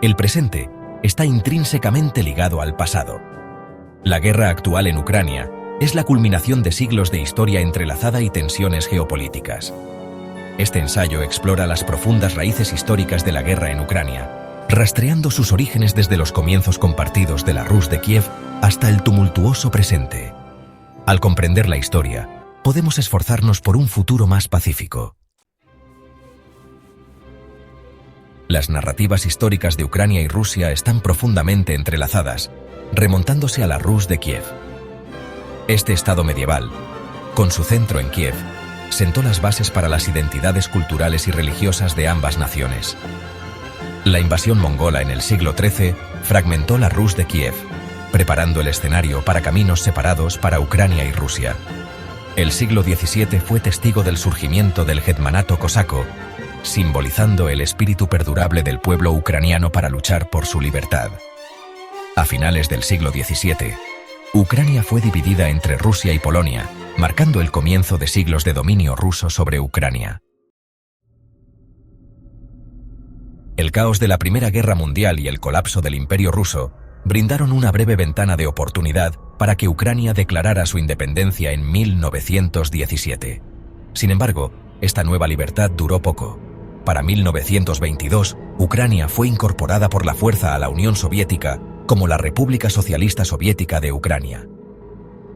El presente está intrínsecamente ligado al pasado. La guerra actual en Ucrania es la culminación de siglos de historia entrelazada y tensiones geopolíticas. Este ensayo explora las profundas raíces históricas de la guerra en Ucrania, rastreando sus orígenes desde los comienzos compartidos de la Rus de Kiev hasta el tumultuoso presente. Al comprender la historia, podemos esforzarnos por un futuro más pacífico. Las narrativas históricas de Ucrania y Rusia están profundamente entrelazadas, remontándose a la Rus de Kiev. Este estado medieval, con su centro en Kiev, sentó las bases para las identidades culturales y religiosas de ambas naciones. La invasión mongola en el siglo XIII fragmentó la Rus de Kiev, preparando el escenario para caminos separados para Ucrania y Rusia. El siglo XVII fue testigo del surgimiento del hetmanato cosaco, simbolizando el espíritu perdurable del pueblo ucraniano para luchar por su libertad. A finales del siglo XVII, Ucrania fue dividida entre Rusia y Polonia, marcando el comienzo de siglos de dominio ruso sobre Ucrania. El caos de la Primera Guerra Mundial y el colapso del Imperio ruso brindaron una breve ventana de oportunidad para que Ucrania declarara su independencia en 1917. Sin embargo, esta nueva libertad duró poco. Para 1922, Ucrania fue incorporada por la fuerza a la Unión Soviética como la República Socialista Soviética de Ucrania.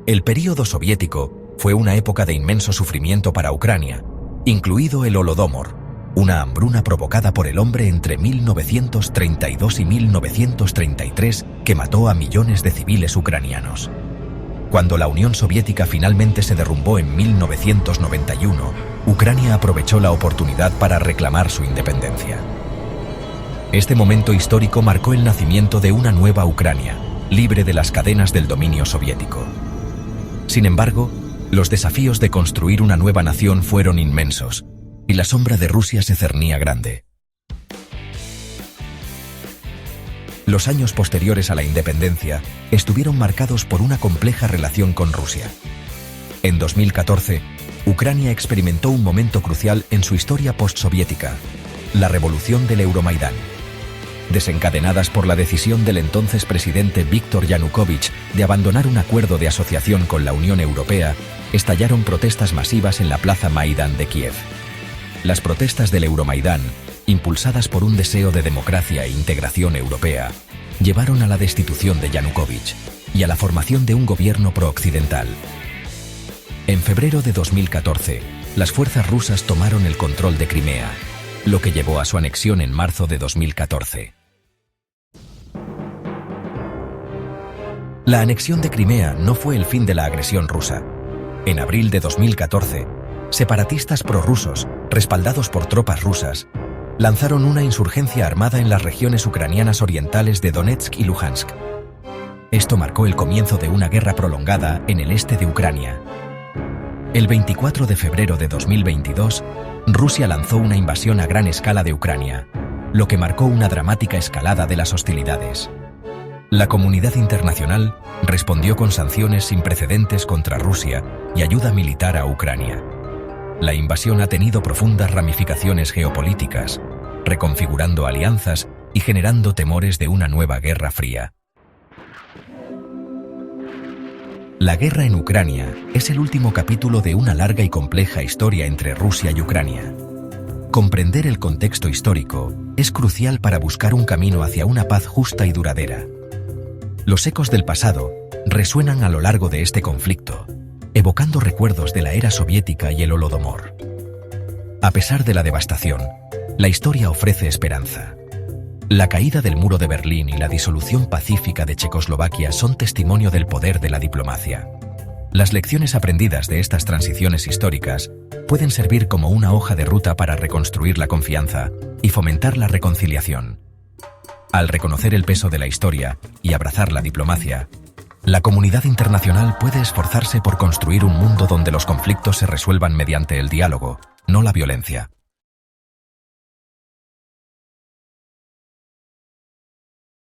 El período soviético fue una época de inmenso sufrimiento para Ucrania, incluido el Holodomor, una hambruna provocada por el hombre entre 1932 y 1933 que mató a millones de civiles ucranianos. Cuando la Unión Soviética finalmente se derrumbó en 1991, Ucrania aprovechó la oportunidad para reclamar su independencia. Este momento histórico marcó el nacimiento de una nueva Ucrania, libre de las cadenas del dominio soviético. Sin embargo, los desafíos de construir una nueva nación fueron inmensos, y la sombra de Rusia se cernía grande. Los años posteriores a la independencia estuvieron marcados por una compleja relación con Rusia. En 2014, Ucrania experimentó un momento crucial en su historia postsoviética, la revolución del Euromaidán. Desencadenadas por la decisión del entonces presidente Víktor Yanukovych de abandonar un acuerdo de asociación con la Unión Europea, estallaron protestas masivas en la plaza Maidán de Kiev. Las protestas del Euromaidán, impulsadas por un deseo de democracia e integración europea, llevaron a la destitución de Yanukovych y a la formación de un gobierno pro-occidental. En febrero de 2014, las fuerzas rusas tomaron el control de Crimea, lo que llevó a su anexión en marzo de 2014. La anexión de Crimea no fue el fin de la agresión rusa. En abril de 2014, separatistas prorrusos, respaldados por tropas rusas, lanzaron una insurgencia armada en las regiones ucranianas orientales de Donetsk y Luhansk. Esto marcó el comienzo de una guerra prolongada en el este de Ucrania. El 24 de febrero de 2022, Rusia lanzó una invasión a gran escala de Ucrania, lo que marcó una dramática escalada de las hostilidades. La comunidad internacional respondió con sanciones sin precedentes contra Rusia y ayuda militar a Ucrania. La invasión ha tenido profundas ramificaciones geopolíticas, reconfigurando alianzas y generando temores de una nueva guerra fría. La guerra en Ucrania es el último capítulo de una larga y compleja historia entre Rusia y Ucrania. Comprender el contexto histórico es crucial para buscar un camino hacia una paz justa y duradera. Los ecos del pasado resuenan a lo largo de este conflicto, evocando recuerdos de la era soviética y el Holodomor. A pesar de la devastación, la historia ofrece esperanza. La caída del muro de Berlín y la disolución pacífica de Checoslovaquia son testimonio del poder de la diplomacia. Las lecciones aprendidas de estas transiciones históricas pueden servir como una hoja de ruta para reconstruir la confianza y fomentar la reconciliación. Al reconocer el peso de la historia y abrazar la diplomacia, la comunidad internacional puede esforzarse por construir un mundo donde los conflictos se resuelvan mediante el diálogo, no la violencia.